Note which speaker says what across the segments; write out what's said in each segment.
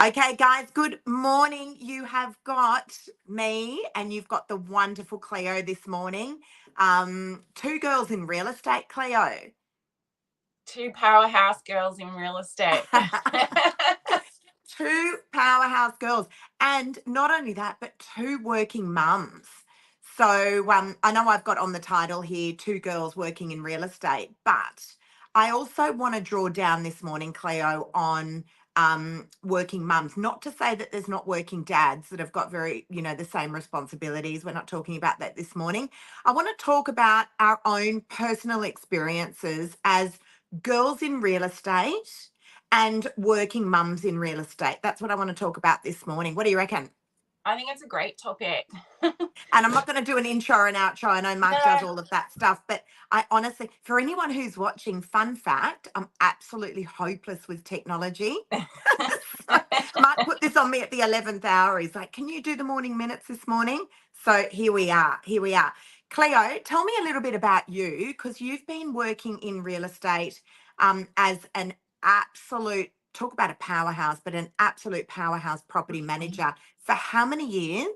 Speaker 1: Okay, guys, good morning. You have got me and you've got the wonderful Cleo this morning. Two girls in real estate, Cleo.
Speaker 2: Two powerhouse girls in real estate.
Speaker 1: Two powerhouse girls. And not only that, but two working mums. So I know I've got on the title here, Two Girls Working in Real Estate, but I also want to draw down this morning, Cleo, on working mums. Not to say that there's not working dads that have got very, the same responsibilities. We're not talking about that this morning. I want to talk about our own personal experiences as girls in real estate and working mums in real estate. That's what I want to talk about this morning. What do you reckon?
Speaker 2: I think it's a great topic.
Speaker 1: And I'm not going to do an intro and outro. I know Mark does
Speaker 2: No.
Speaker 1: all of that stuff, but I honestly, for anyone who's watching, fun fact, I'm absolutely hopeless with technology. Mark put this on me at the 11th hour. He's like, can you do the morning minutes this morning? So here we are. Here we are. Cleo, tell me a little bit about you, because you've been working in real estate as an absolute, talk about a powerhouse, but an absolute powerhouse property manager for how many years?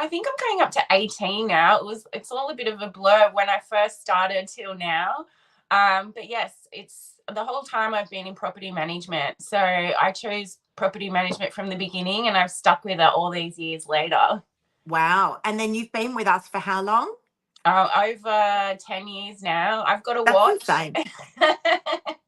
Speaker 2: I think I'm going up to 18 now. It's all a bit of a blur when I first started till now. But yes, it's the whole time I've been in property management. So I chose property management from the beginning and I've stuck with it all these years later.
Speaker 1: Wow. And then you've been with us for how long?
Speaker 2: Over 10 years now. I've got a
Speaker 1: That's
Speaker 2: watch.
Speaker 1: insane.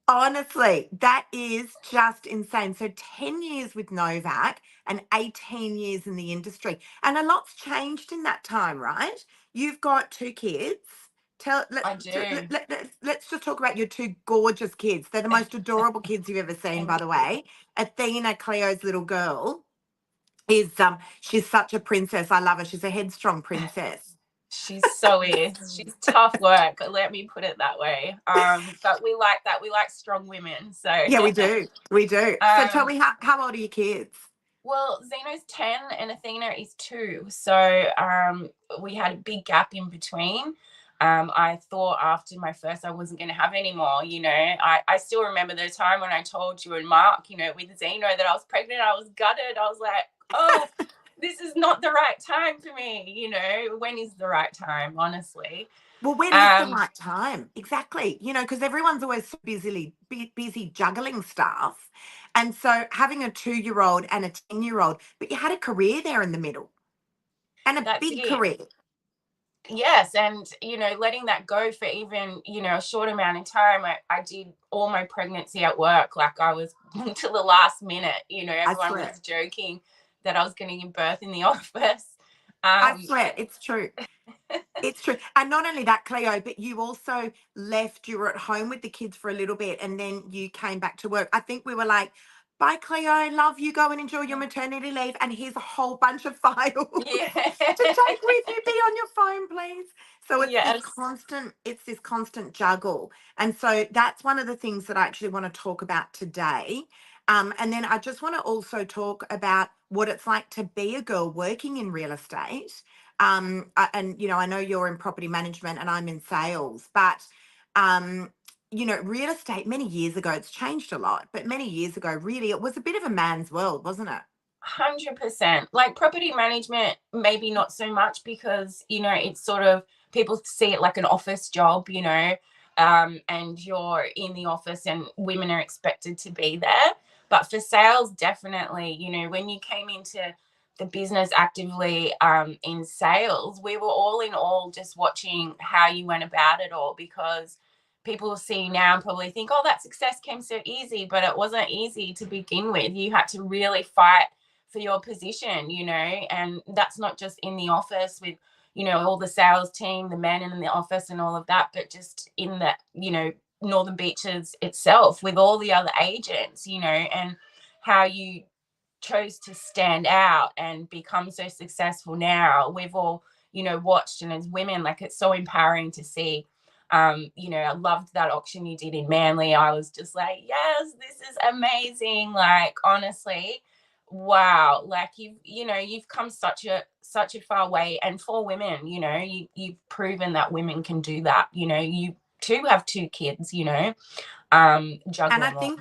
Speaker 1: Honestly, that is just insane. So 10 years with Novak and 18 years in the industry. And a lot's changed in that time, right? You've got two kids.
Speaker 2: I do.
Speaker 1: Let's just talk about your two gorgeous kids. They're the most adorable kids you've ever seen, by the way. Athena, Cleo's little girl, is she's such a princess. I love her. She's a headstrong princess.
Speaker 2: She so is. She's tough work. Let me put it that way. But we like that. We like strong women. So
Speaker 1: yeah, we do. We do. So tell me, how old are your kids?
Speaker 2: Well, Zeno's 10 and Athena is 2. So we had a big gap in between. I thought after my first I wasn't going to have any more. I still remember the time when I told you and Mark, with Zeno that I was pregnant. I was gutted. I was like, oh, this is not the right time for me. When is the right time, honestly?
Speaker 1: Well, when is the right time? Exactly. Because everyone's always so busy juggling stuff. And so having a 2-year-old and a 10-year-old, but you had a career there in the middle and a big career.
Speaker 2: Yes. And, letting that go for even, a short amount of time, I did all my pregnancy at work. Like I was to the last minute, everyone was joking that I was going to give birth in the office.
Speaker 1: I swear, it's true. It's true. And not only that, Cleo, but you also left, you were at home with the kids for a little bit and then you came back to work. I think we were like, bye, Cleo, love you, go and enjoy your maternity leave. And here's a whole bunch of files to take with you. Be on your phone, please. So it's this constant juggle. And so that's one of the things that I actually want to talk about today. And then I just want to also talk about what it's like to be a girl working in real estate. And I know you're in property management and I'm in sales, but real estate many years ago, it's changed a lot, but many years ago, really, it was a bit of a man's world, wasn't it?
Speaker 2: 100%. Like property management, maybe not so much because, it's sort of, people see it like an office job, and you're in the office and women are expected to be there. But for sales, definitely, when you came into the business actively in sales, we were all in all just watching how you went about it all, because people see now and probably think, oh, that success came so easy, but it wasn't easy to begin with. You had to really fight for your position, and that's not just in the office with, all the sales team, the men in the office and all of that, but just in the, Northern Beaches itself with all the other agents, and how you chose to stand out and become so successful now. We've all, watched, and as women, like, it's so empowering to see. I loved that auction you did in Manly. I was just like, yes, this is amazing. Like, honestly, wow. Like you've come such a far way. And for women, you've proven that women can do that. You too have 2 kids, juggling.
Speaker 1: And I think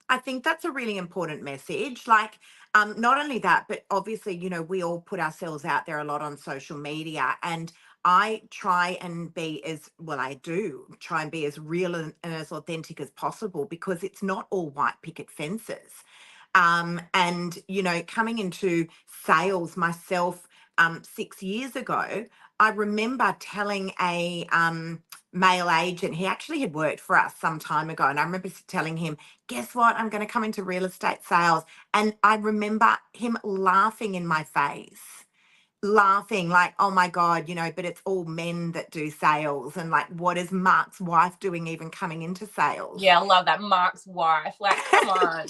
Speaker 1: I think that's a really important message. Like, not only that, but obviously, we all put ourselves out there a lot on social media. And I try and be as well, I do try and be as real and as authentic as possible, because it's not all white picket fences. And, coming into sales myself 6 years ago, I remember telling a male agent, he actually had worked for us some time ago. And I remember telling him, guess what? I'm going to come into real estate sales. And I remember him laughing in my face, laughing like, oh my God, but it's all men that do sales. And like, what is Mark's wife doing even coming into sales?
Speaker 2: Yeah, I love that. Mark's wife. Like, come on.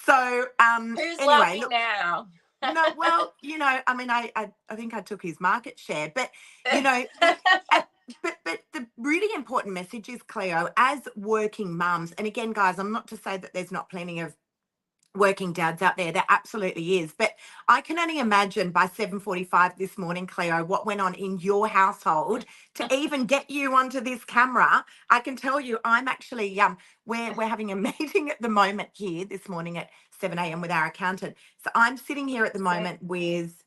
Speaker 1: So
Speaker 2: Who's
Speaker 1: anyway,
Speaker 2: laughing
Speaker 1: look,
Speaker 2: now?
Speaker 1: no, well, I mean, I think I took his market share, but look, but the really important message is, Cleo, as working mums, and again, guys, I'm not to say that there's not plenty of working dads out there. There absolutely is. But I can only imagine by 7:45 this morning, Cleo, what went on in your household to even get you onto this camera. I can tell you, I'm actually we're having a meeting at the moment here this morning at 7 a.m. with our accountant. So I'm sitting here at the moment with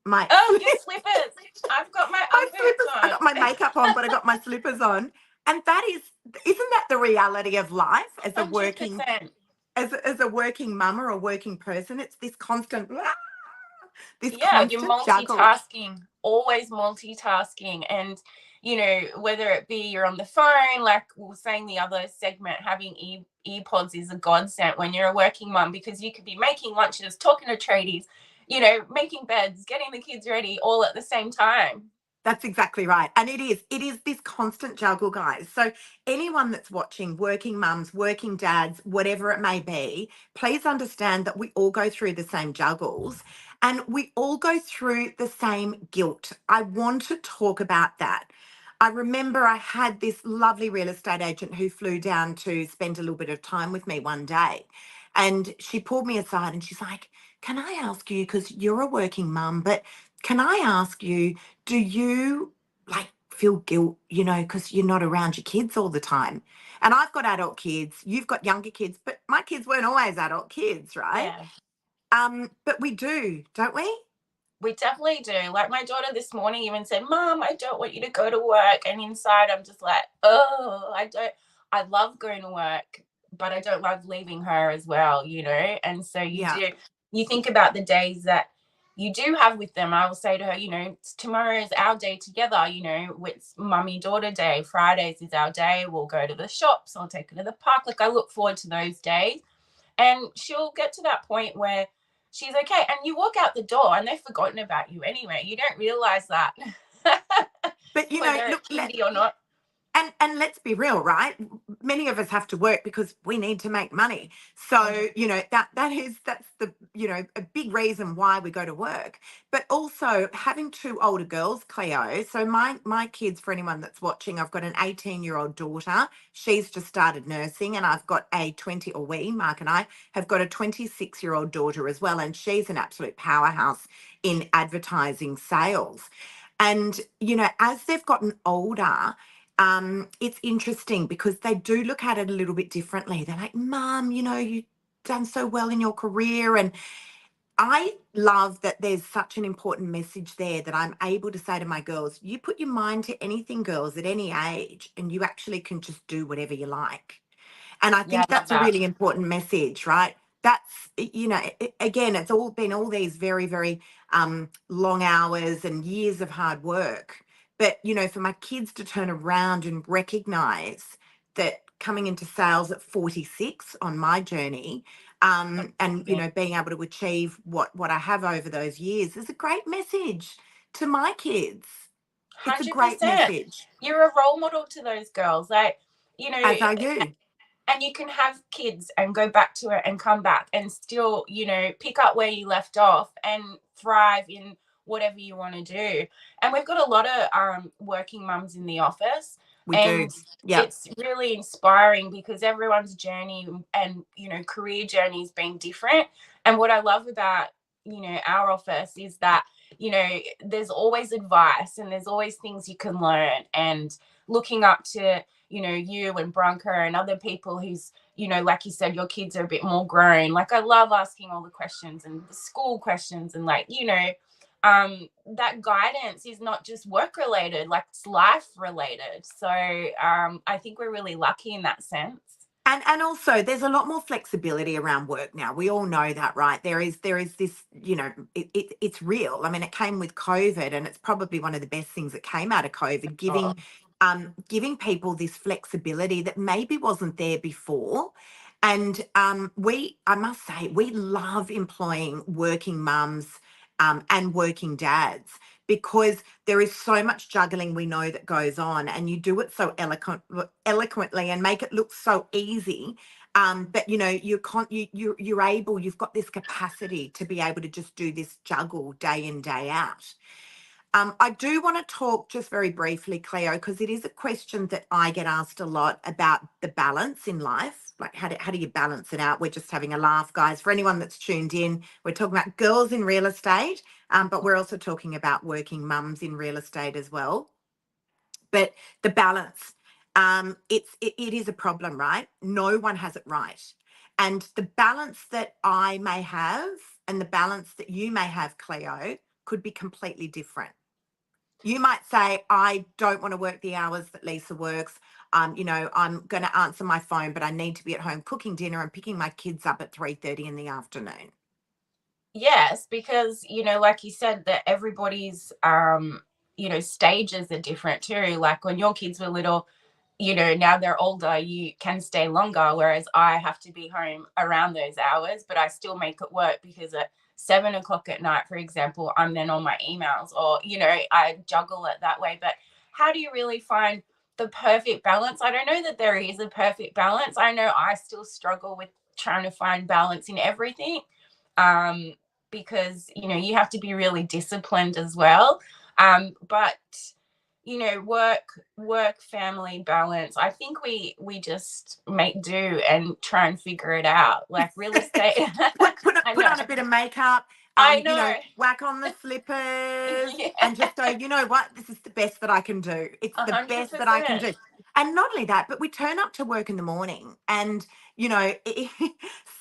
Speaker 1: my
Speaker 2: your slippers. I've got my
Speaker 1: slippers.
Speaker 2: on.
Speaker 1: I got my makeup on, but I got my slippers on. And isn't that the reality of life as a
Speaker 2: 100%.
Speaker 1: working as a working mum or a working person? It's this constant
Speaker 2: You're
Speaker 1: juggle.
Speaker 2: multitasking, always multitasking. And whether it be you're on the phone, like we were saying the other segment, having earpods is a godsend when you're a working mum, because you could be making lunches, talking to tradies, making beds, getting the kids ready, all at the same time.
Speaker 1: That's exactly right. And it is this constant juggle, guys. So anyone that's watching, working mums, working dads, whatever it may be, please understand that we all go through the same juggles and we all go through the same guilt. I want to talk about that. I remember I had this lovely real estate agent who flew down to spend a little bit of time with me one day. And she pulled me aside and she's like, can I ask you, because you're a working mum, but can I ask you, do you like feel guilt, because you're not around your kids all the time? And I've got adult kids, you've got younger kids, but my kids weren't always adult kids, right?
Speaker 2: Yeah.
Speaker 1: But we do, don't we?
Speaker 2: We definitely do. Like my daughter this morning even said, Mom, I don't want you to go to work. And inside I'm just like, oh, I love going to work, but I don't love leaving her as well, And so you think about the days that you do have with them. I will say to her, tomorrow is our day together, it's mummy daughter day. Fridays is our day. We'll go to the shops. I'll take her to the park. Like I look forward to those days. And she'll get to that point where she's okay. And you walk out the door and they've forgotten about you anyway. You don't realize that.
Speaker 1: But
Speaker 2: whether
Speaker 1: look,
Speaker 2: it's kindy or not.
Speaker 1: And let's be real, right? Many of us have to work because we need to make money. So, that's the, a big reason why we go to work. But also having two older girls, Cleo. So my kids, for anyone that's watching, I've got an 18-year-old daughter. She's just started nursing, and I've got Mark and I have got a 26-year-old daughter as well. And she's an absolute powerhouse in advertising sales. And, as they've gotten older, it's interesting because they do look at it a little bit differently. They're like, Mum, you've done so well in your career. And I love that there's such an important message there that I'm able to say to my girls, you put your mind to anything, girls, at any age, and you actually can just do whatever you like. And I think that's a really important message, right? That's, again, it's all been all these very, very long hours and years of hard work. But, for my kids to turn around and recognize that coming into sales at 46 on my journey, and, being able to achieve what I have over those years is a great message to my kids. 100%. It's a great message.
Speaker 2: You're a role model to those girls. Like,
Speaker 1: as are you.
Speaker 2: And you can have kids and go back to it and come back and still, pick up where you left off and thrive in whatever you want to do. And we've got a lot of working mums in the office.
Speaker 1: We do. Yeah.
Speaker 2: It's really inspiring because everyone's journey and, career journey has been different. And what I love about, our office is that, there's always advice and there's always things you can learn, and looking up to, you and Bronca and other people who's, you know, like you said, your kids are a bit more grown. Like I love asking all the questions and the school questions, and like, you know, that guidance is not just work related, like it's life related. So I think we're really lucky in that sense.
Speaker 1: And also there's a lot more flexibility around work now. We all know that, right? There is this, you know, it's real. I mean, it came with COVID, and it's probably one of the best things that came out of COVID, giving people this flexibility that maybe wasn't there before. And I must say, we love employing working mums and working dads, because there is so much juggling we know that goes on, and you do it so eloquently and make it look so easy. But you know, you're able, you've got this capacity to be able to just do this juggle day in, day out. I do want to talk just very briefly, Cleo, because it is a question that I get asked a lot about the balance in life. Like, how do you balance it out? We're just having a laugh, guys. For anyone that's tuned in, we're talking about girls in real estate, but we're also talking about working mums in real estate as well. But the balance, it is a problem, right? No one has it right. And the balance that I may have and the balance that you may have, Cleo, could be completely different. You might say, I don't want to work the hours that Lisa works. You know, I'm going to answer my phone, but I need to be at home cooking dinner and picking my kids up at 3:30 in the afternoon.
Speaker 2: Yes, because, you know, like you said, that everybody's you know, stages are different too. Like when your kids were little, you know, now they're older, you can stay longer, whereas I have to be home around those hours, but I still make it work, because at 7 o'clock at night, for example, I'm then on my emails, or, you know, I juggle it that way. But how do you really find the perfect balance? I don't know that there is a perfect balance. I know I still struggle with trying to find balance in everything, because, you know, you have to be really disciplined as well. But you know, work family balance, I think we just make do and try and figure it out, like real estate.
Speaker 1: put on a bit of makeup,
Speaker 2: I
Speaker 1: you know,
Speaker 2: know.
Speaker 1: whack on the slippers,
Speaker 2: Yeah.
Speaker 1: and just go, you know what, this is the best that I can do. It's the best that I can
Speaker 2: 100%.
Speaker 1: do. And not only that, but we turn up to work in the morning, and you know,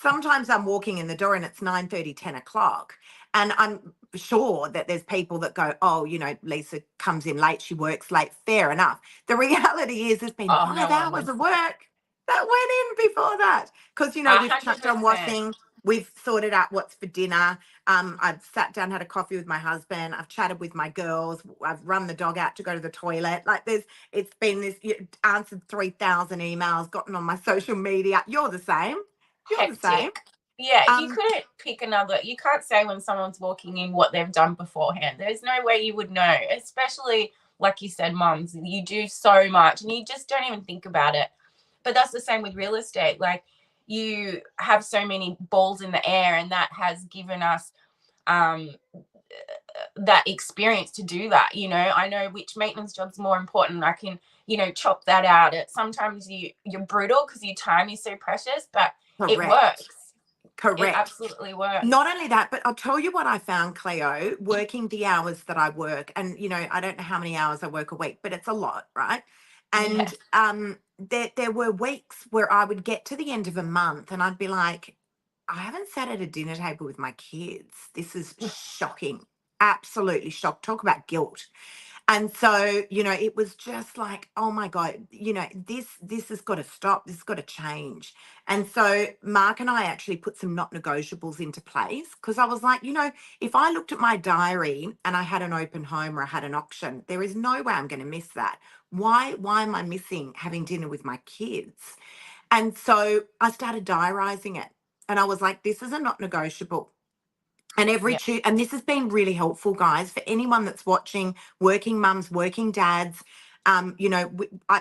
Speaker 1: sometimes I'm walking in the door and it's 9:30, 10 o'clock, and I'm sure that there's people that go, oh, you know, Lisa comes in late, she works late. Fair enough. The reality is there's been
Speaker 2: Oh,
Speaker 1: 5 hours of work that went in before that, because you know, we've chucked on
Speaker 2: 100%.
Speaker 1: washing, we've sorted out what's for dinner. I've sat down, had a coffee with my husband, I've chatted with my girls, I've run the dog out to go to the toilet. Like it's been this, answered 3,000 emails, gotten on my social media. You're the same. You're the same.
Speaker 2: Hectic. Yeah, you
Speaker 1: Um,
Speaker 2: couldn't pick another. You can't say when someone's walking in what they've done beforehand. There's no way you would know, especially like you said, mums. You do so much and you just don't even think about it. But that's the same with real estate. Like you have so many balls in the air, and that has given us um, that experience to do that. You know, I know which maintenance job's more important. I can, you know, chop that out. Sometimes you're brutal because your time is so precious, but it
Speaker 1: Correct.
Speaker 2: works. It
Speaker 1: Correct.
Speaker 2: absolutely works.
Speaker 1: Not only that, but I'll tell you what I found, Cleo, working the hours that I work. And, you know, I don't know how many hours I work a week, but it's a lot, right?
Speaker 2: Yeah.
Speaker 1: And there were weeks where I would get to the end of a month and I'd be like, I haven't sat at a dinner table with my kids. This is shocking. Absolutely shocked. Talk about guilt. And so, you know, it was just like, oh my God, you know, this has got to stop. This has got to change. And so Mark and I actually put some not negotiables into place, because I was like, you know, if I looked at my diary and I had an open home or I had an auction, there is no way I'm going to miss that. Why am I missing having dinner with my kids? And so I started diarising it. And I was like, this is a not negotiable. And
Speaker 2: Yeah.
Speaker 1: and this has been really helpful, guys, for anyone that's watching, working mums, working dads. You know,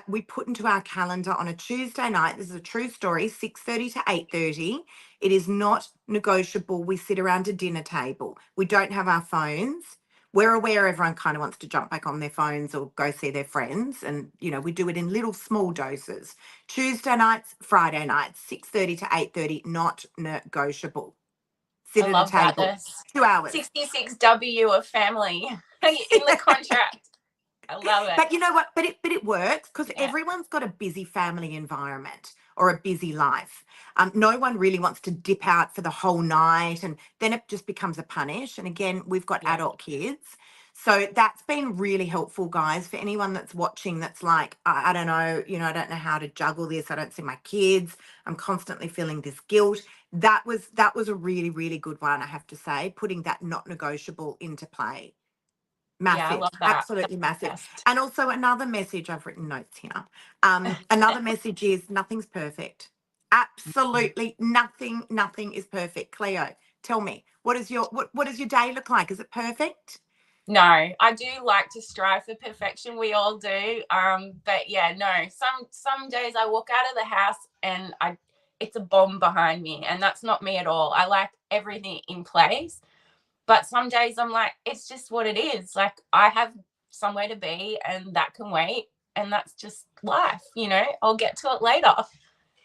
Speaker 1: we put into our calendar on a Tuesday night. This is a true story, 6:30 to 8:30. It is not negotiable. We sit around a dinner table. We don't have our phones. We're aware everyone kind of wants to jump back on their phones or go see their friends, and you know, we do it in little small doses. Tuesday nights, Friday nights, 6:30 to 8:30, not negotiable.
Speaker 2: I
Speaker 1: Sit at a
Speaker 2: love that.
Speaker 1: table,
Speaker 2: There's
Speaker 1: 2 hours.
Speaker 2: 66W of family in the contract. I love it.
Speaker 1: But you know what? But it works, because
Speaker 2: Yeah.
Speaker 1: everyone's got a busy family environment. or a busy life. No one really wants to dip out for the whole night, and then it just becomes a punish. And again, we've got adult kids. So that's been really helpful, guys, for anyone that's watching that's like, I don't know, I don't know how to juggle this. I don't see my kids. I'm constantly feeling this guilt. That was a really, really good one, I have to say, putting that not negotiable into play.
Speaker 2: Yeah, I
Speaker 1: Massive,
Speaker 2: love that.
Speaker 1: absolutely massive.
Speaker 2: Best.
Speaker 1: And also another message, I've written notes here. Another message is nothing's perfect. Absolutely nothing is perfect. Cleo, tell me, what does your day look like? Is it perfect?
Speaker 2: No, I do like to strive for perfection. We all do. But yeah, no. Some days I walk out of the house and it's a bomb behind me, and that's not me at all. I like everything in place. But some days I'm like, it's just what it is. Like, I have somewhere to be, and that can wait, and that's just life. I'll get to it later.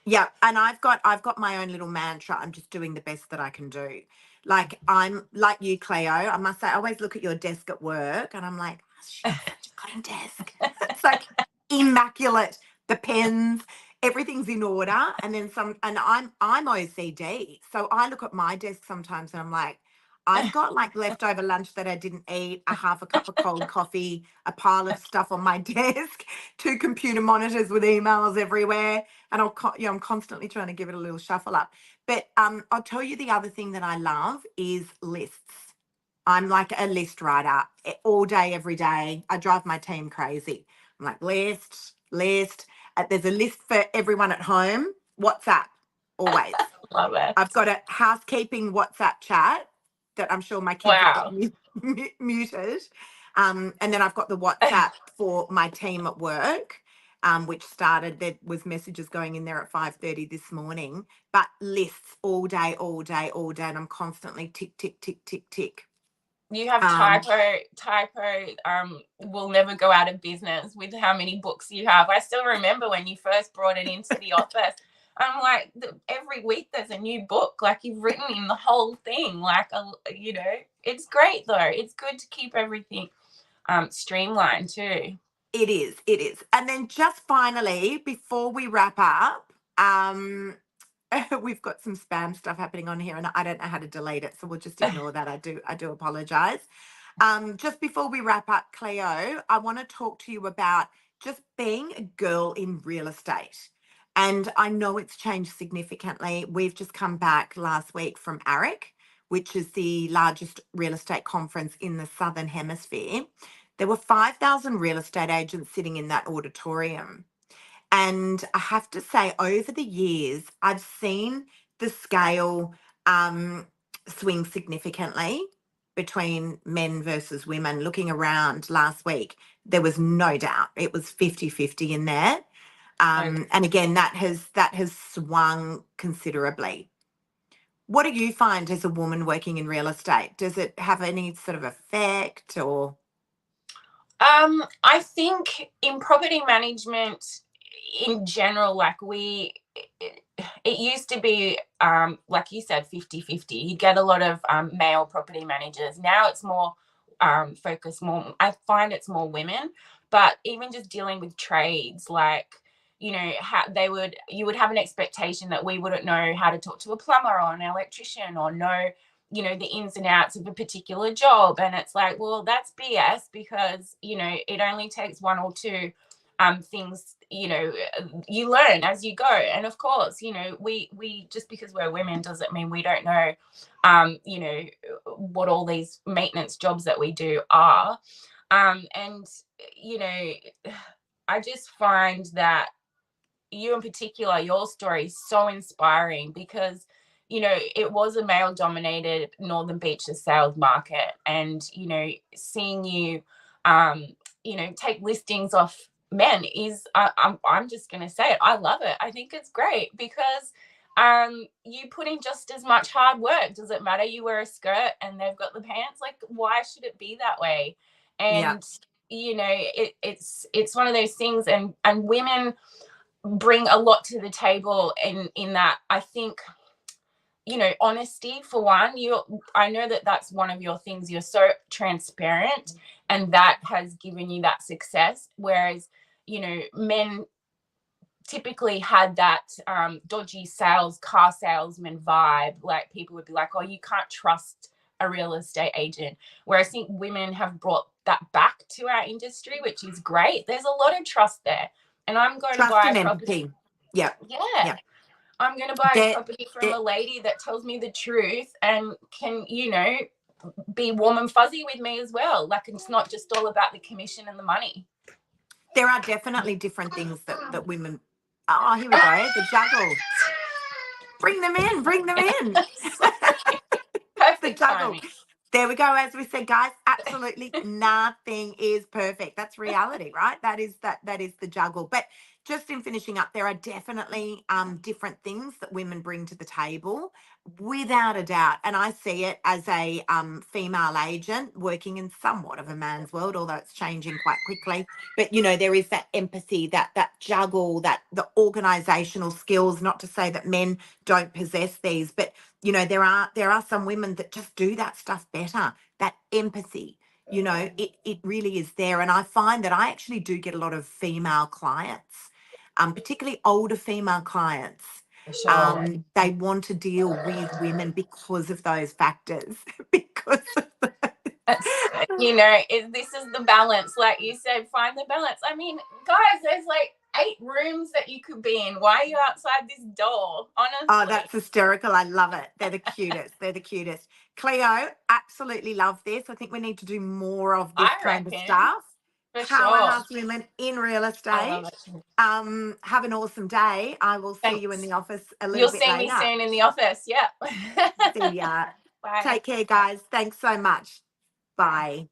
Speaker 1: Yeah, and I've got my own little mantra. I'm just doing the best that I can do. Like, I'm like you, Cleo. I must say, I always look at your desk at work and I'm like, oh, she has such a clean desk. It's like immaculate. The pens, everything's in order. And then and I'm OCD. So I look at my desk sometimes and I'm like, I've got like leftover lunch that I didn't eat, a half a cup of cold coffee, a pile of stuff on my desk, 2 computer monitors with emails everywhere, and I'm constantly trying to give it a little shuffle up. But I'll tell you the other thing that I love is lists. I'm like a list writer all day, every day. I drive my team crazy. I'm like, list. There's a list for everyone at home. WhatsApp, always.
Speaker 2: Love it.
Speaker 1: I've got a housekeeping WhatsApp chat that I'm sure my kids have got muted. And then I've got the WhatsApp for my team at work, which started, there was messages going in there at 5:30 this morning, but lists all day, and I'm constantly tick, tick, tick, tick, tick.
Speaker 2: You have typo will never go out of business with how many books you have. I still remember when you first brought it into the office. I'm like, every week there's a new book. Like, you've written in the whole thing. Like, it's great though. It's good to keep everything streamlined too.
Speaker 1: It is. And then just finally, before we wrap up, we've got some spam stuff happening on here and I don't know how to delete it, so we'll just ignore that. I do apologize. Just before we wrap up, Cleo, I want to talk to you about just being a girl in real estate. And I know it's changed significantly. We've just come back last week from ARIC, which is the largest real estate conference in the Southern Hemisphere. There were 5,000 real estate agents sitting in that auditorium. And I have to say, over the years, I've seen the scale swing significantly between men versus women. Looking around last week, there was no doubt it was 50-50 in there. And again, that has swung considerably. What do you find as a woman working in real estate? Does it have any sort of effect or?
Speaker 2: I think in property management in general, like it used to be, like you said, 50-50. You get a lot of male property managers. Now it's more focused more. I find it's more women, but even just dealing with trades, like, how you would have an expectation that we wouldn't know how to talk to a plumber or an electrician or know the ins and outs of a particular job. And it's like, well, that's BS, because it only takes 1 or 2 things, you learn as you go. And of course, we just because we're women doesn't mean we don't know what all these maintenance jobs that we do are. And I just find that you in particular, your story is so inspiring, because it was a male dominated Northern Beaches sales market, and seeing you take listings off men is, I'm just going to say it, I love it. I think it's great, because you put in just as much hard work. Does it matter you wear a skirt and they've got the pants? Like, why should it be that way? And it's one of those things, and women bring a lot to the table in that. I think honesty, for one. I know that that's one of your things. You're so transparent, and that has given you that success, whereas men typically had that dodgy car salesman vibe. Like people would be like, oh, you can't trust a real estate agent. Where I think women have brought that back to our industry, which is great. There's a lot of trust there. And I'm going to buy a property.
Speaker 1: Yeah.
Speaker 2: Yeah. I'm going to buy a property from a lady that tells me the truth and can, you know, be warm and fuzzy with me as well. Like, it's not just all about the commission and the money.
Speaker 1: There are definitely different things that women. Oh, here we go. The juggle. Bring them in. Bring them in.
Speaker 2: Perfect
Speaker 1: the juggle.
Speaker 2: timing.
Speaker 1: There we go. As we said, guys, absolutely nothing is perfect. That's reality, right? That is the juggle. But just in finishing up, there are definitely different things that women bring to the table, without a doubt. And I see it as a female agent working in somewhat of a man's world, although it's changing quite quickly. But, you know, there is that empathy, that juggle, that the organizational skills, not to say that men don't possess these, but, you know, there are some women that just do that stuff better, that empathy. You know, it really is there. And I find that I actually do get a lot of female clients, particularly older female clients.
Speaker 2: Sure.
Speaker 1: They want to deal with women because of those factors. Because of
Speaker 2: you know, this is the balance. Like you said, find the balance. I mean, guys, there's like 8 rooms that you could be in. Why are you outside this door? Honestly.
Speaker 1: Oh, that's hysterical. I love it. They're the cutest. They're the cutest. Cleo, absolutely love this. I think we need to do more of this kind of stuff. Powerhouse women in real estate. Have an awesome day. I will see you in the office a little bit later.
Speaker 2: You'll see me soon in the office. Yeah.
Speaker 1: See ya.
Speaker 2: Bye.
Speaker 1: Take care, guys. Thanks so much. Bye.